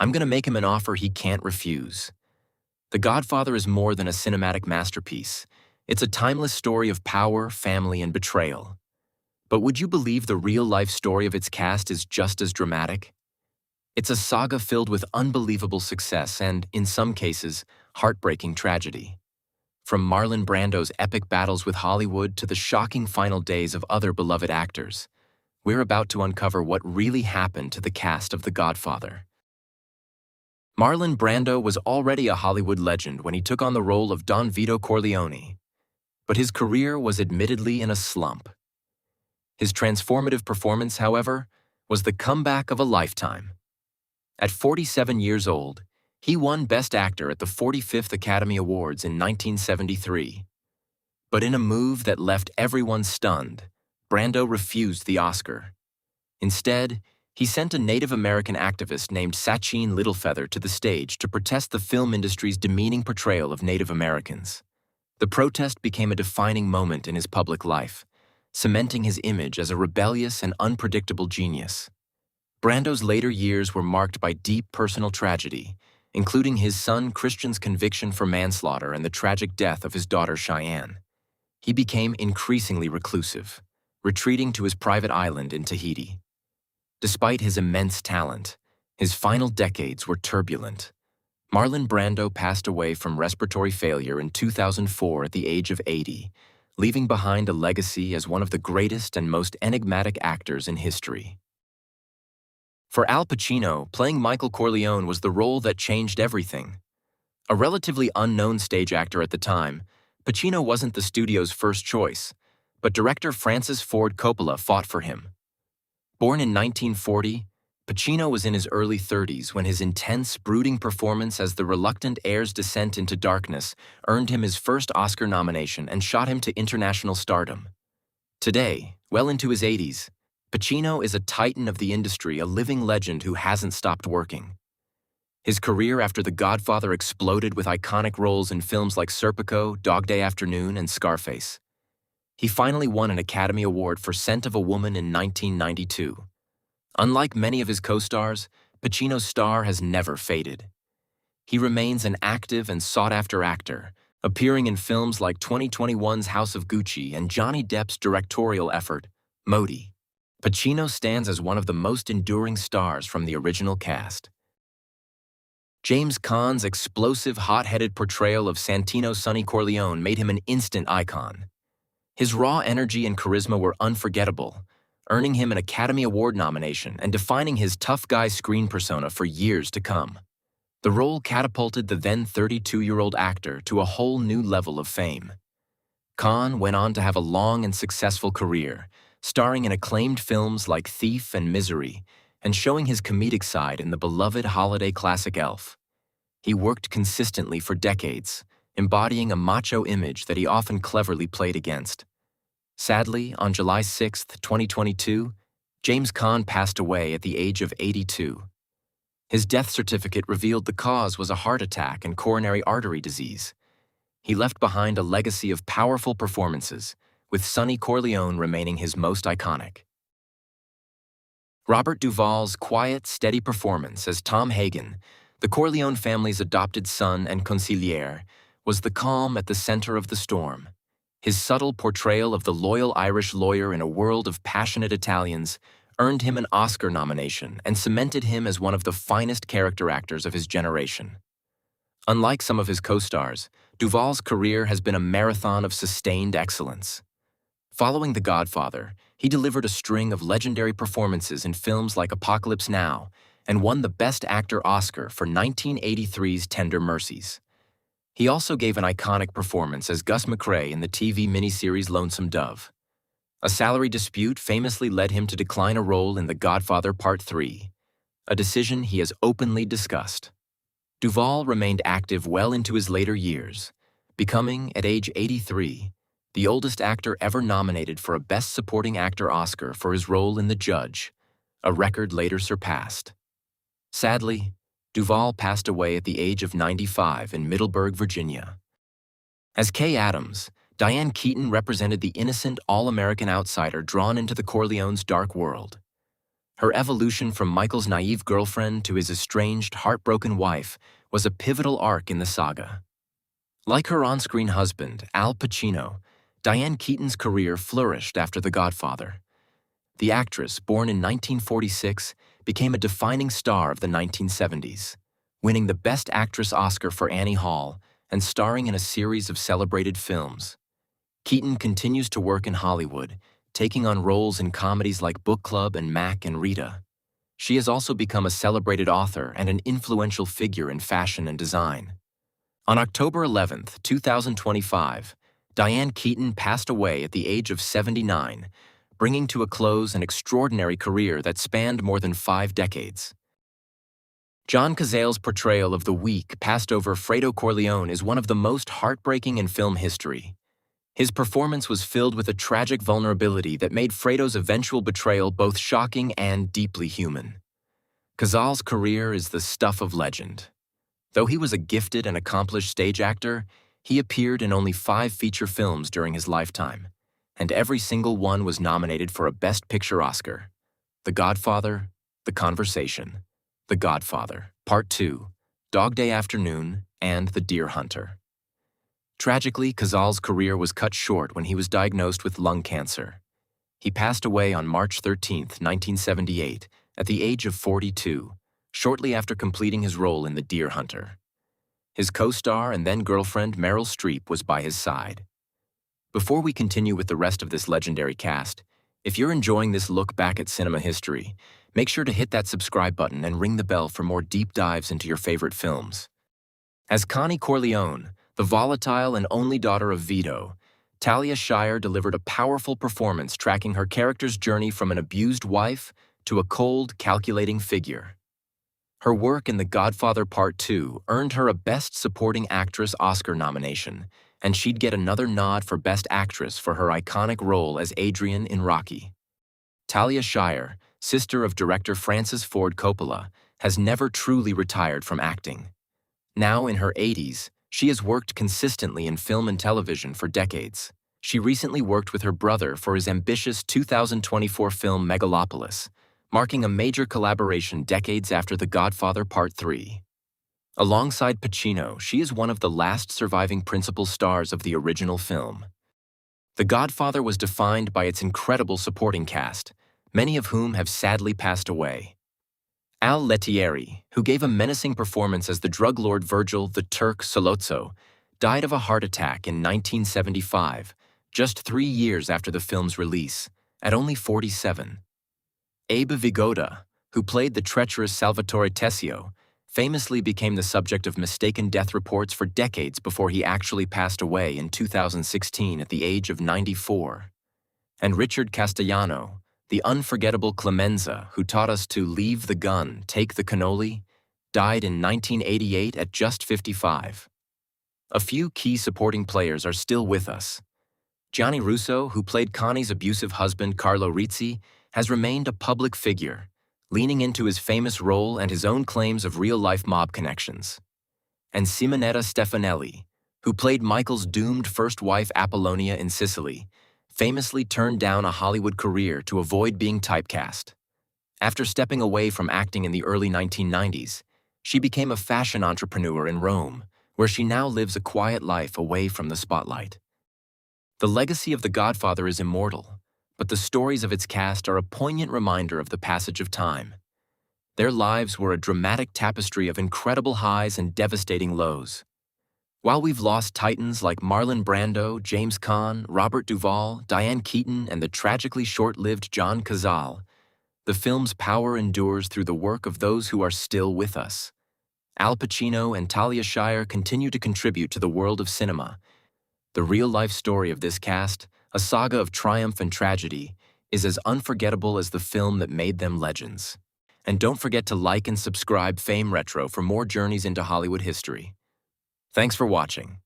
I'm gonna make him an offer he can't refuse. The Godfather is more than a cinematic masterpiece. It's a timeless story of power, family, and betrayal. But would you believe the real-life story of its cast is just as dramatic? It's a saga filled with unbelievable success and, in some cases, heartbreaking tragedy. From Marlon Brando's epic battles with Hollywood to the shocking final days of other beloved actors, we're about to uncover what really happened to the cast of The Godfather. Marlon Brando was already a Hollywood legend when he took on the role of Don Vito Corleone, but his career was admittedly in a slump. His transformative performance, however, was the comeback of a lifetime. At 47 years old, he won Best Actor at the 45th Academy Awards in 1973. But in a move that left everyone stunned, Brando refused the Oscar. Instead, he sent a Native American activist named Sachin Littlefeather to the stage to protest the film industry's demeaning portrayal of Native Americans. The protest became a defining moment in his public life, cementing his image as a rebellious and unpredictable genius. Brando's later years were marked by deep personal tragedy, including his son Christian's conviction for manslaughter and the tragic death of his daughter Cheyenne. He became increasingly reclusive, retreating to his private island in Tahiti. Despite his immense talent, his final decades were turbulent. Marlon Brando passed away from respiratory failure in 2004 at the age of 80, leaving behind a legacy as one of the greatest and most enigmatic actors in history. For Al Pacino, playing Michael Corleone was the role that changed everything. A relatively unknown stage actor at the time, Pacino wasn't the studio's first choice, but director Francis Ford Coppola fought for him. Born in 1940, Pacino was in his early 30s when his intense, brooding performance as the reluctant heir's descent into darkness earned him his first Oscar nomination and shot him to international stardom. Today, well into his 80s, Pacino is a titan of the industry, a living legend who hasn't stopped working. His career after The Godfather exploded with iconic roles in films like Serpico, Dog Day Afternoon, and Scarface. He finally won an Academy Award for Scent of a Woman in 1992. Unlike many of his co-stars, Pacino's star has never faded. He remains an active and sought-after actor, appearing in films like 2021's House of Gucci and Johnny Depp's directorial effort, Modi. Pacino stands as one of the most enduring stars from the original cast. James Caan's explosive, hot-headed portrayal of Santino Sonny Corleone made him an instant icon. His raw energy and charisma were unforgettable, earning him an Academy Award nomination and defining his tough guy screen persona for years to come. The role catapulted the then 32-year-old actor to a whole new level of fame. Caan went on to have a long and successful career, starring in acclaimed films like Thief and Misery, and showing his comedic side in the beloved holiday classic Elf. He worked consistently for decades, embodying a macho image that he often cleverly played against. Sadly, on July 6, 2022, James Caan passed away at the age of 82. His death certificate revealed the cause was a heart attack and coronary artery disease. He left behind a legacy of powerful performances, with Sonny Corleone remaining his most iconic. Robert Duvall's quiet, steady performance as Tom Hagen, the Corleone family's adopted son and consigliere, was the calm at the center of the storm. His subtle portrayal of the loyal Irish lawyer in a world of passionate Italians earned him an Oscar nomination and cemented him as one of the finest character actors of his generation. Unlike some of his co-stars, Duvall's career has been a marathon of sustained excellence. Following The Godfather, he delivered a string of legendary performances in films like Apocalypse Now and won the Best Actor Oscar for 1983's Tender Mercies. He also gave an iconic performance as Gus McCrae in the TV miniseries Lonesome Dove. A salary dispute famously led him to decline a role in The Godfather Part 3, a decision he has openly discussed. Duvall remained active well into his later years, becoming, at age 83, the oldest actor ever nominated for a Best Supporting Actor Oscar for his role in The Judge, a record later surpassed. Sadly, Duvall passed away at the age of 95 in Middleburg, Virginia. As Kay Adams, Diane Keaton represented the innocent, all-American outsider drawn into the Corleone's dark world. Her evolution from Michael's naive girlfriend to his estranged, heartbroken wife was a pivotal arc in the saga. Like her on-screen husband, Al Pacino, Diane Keaton's career flourished after The Godfather. The actress, born in 1946, became a defining star of the 1970s, winning the Best Actress Oscar for Annie Hall and starring in a series of celebrated films. Keaton continues to work in Hollywood, taking on roles in comedies like Book Club and Mac and Rita. She has also become a celebrated author and an influential figure in fashion and design. On October 11, 2025, Diane Keaton passed away at the age of 79, bringing to a close an extraordinary career that spanned more than 5 decades. John Cazale's portrayal of the weak, passed-over Fredo Corleone is one of the most heartbreaking in film history. His performance was filled with a tragic vulnerability that made Fredo's eventual betrayal both shocking and deeply human. Cazale's career is the stuff of legend. Though he was a gifted and accomplished stage actor, he appeared in only 5 feature films during his lifetime, and every single one was nominated for a Best Picture Oscar. The Godfather, The Conversation, The Godfather, Part 2, Dog Day Afternoon, and The Deer Hunter. Tragically, Cazale's career was cut short when he was diagnosed with lung cancer. He passed away on March 13, 1978, at the age of 42, shortly after completing his role in The Deer Hunter. His co-star and then-girlfriend Meryl Streep was by his side. Before we continue with the rest of this legendary cast, if you're enjoying this look back at cinema history, make sure to hit that subscribe button and ring the bell for more deep dives into your favorite films. As Connie Corleone, the volatile and only daughter of Vito, Talia Shire delivered a powerful performance tracking her character's journey from an abused wife to a cold, calculating figure. Her work in The Godfather Part 2 earned her a Best Supporting Actress Oscar nomination, and she'd get another nod for Best Actress for her iconic role as Adrian in Rocky. Talia Shire, sister of director Francis Ford Coppola, has never truly retired from acting. Now in her 80s, she has worked consistently in film and television for decades. She recently worked with her brother for his ambitious 2024 film Megalopolis, marking a major collaboration decades after The Godfather Part 3. Alongside Pacino, she is one of the last surviving principal stars of the original film. The Godfather was defined by its incredible supporting cast, many of whom have sadly passed away. Al Lettieri, who gave a menacing performance as the drug lord Virgil the Turk Sollozzo, died of a heart attack in 1975, just 3 years after the film's release, at only 47. Abe Vigoda, who played the treacherous Salvatore Tessio, famously became the subject of mistaken death reports for decades before he actually passed away in 2016 at the age of 94. And Richard Castellano, the unforgettable Clemenza, who taught us to leave the gun, take the cannoli, died in 1988 at just 55. A few key supporting players are still with us. Gianni Russo, who played Connie's abusive husband Carlo Rizzi, has remained a public figure, leaning into his famous role and his own claims of real-life mob connections. And Simonetta Stefanelli, who played Michael's doomed first wife Apollonia in Sicily, famously turned down a Hollywood career to avoid being typecast. After stepping away from acting in the early 1990s, she became a fashion entrepreneur in Rome, where she now lives a quiet life away from the spotlight. The legacy of The Godfather is immortal, but the stories of its cast are a poignant reminder of the passage of time. Their lives were a dramatic tapestry of incredible highs and devastating lows. While we've lost titans like Marlon Brando, James Caan, Robert Duvall, Diane Keaton, and the tragically short-lived John Cazale, the film's power endures through the work of those who are still with us. Al Pacino and Talia Shire continue to contribute to the world of cinema. The real-life story of this cast, a saga of triumph and tragedy, is as unforgettable as the film that made them legends. And don't forget to like and subscribe Fame Retro for more journeys into Hollywood history. Thanks for watching.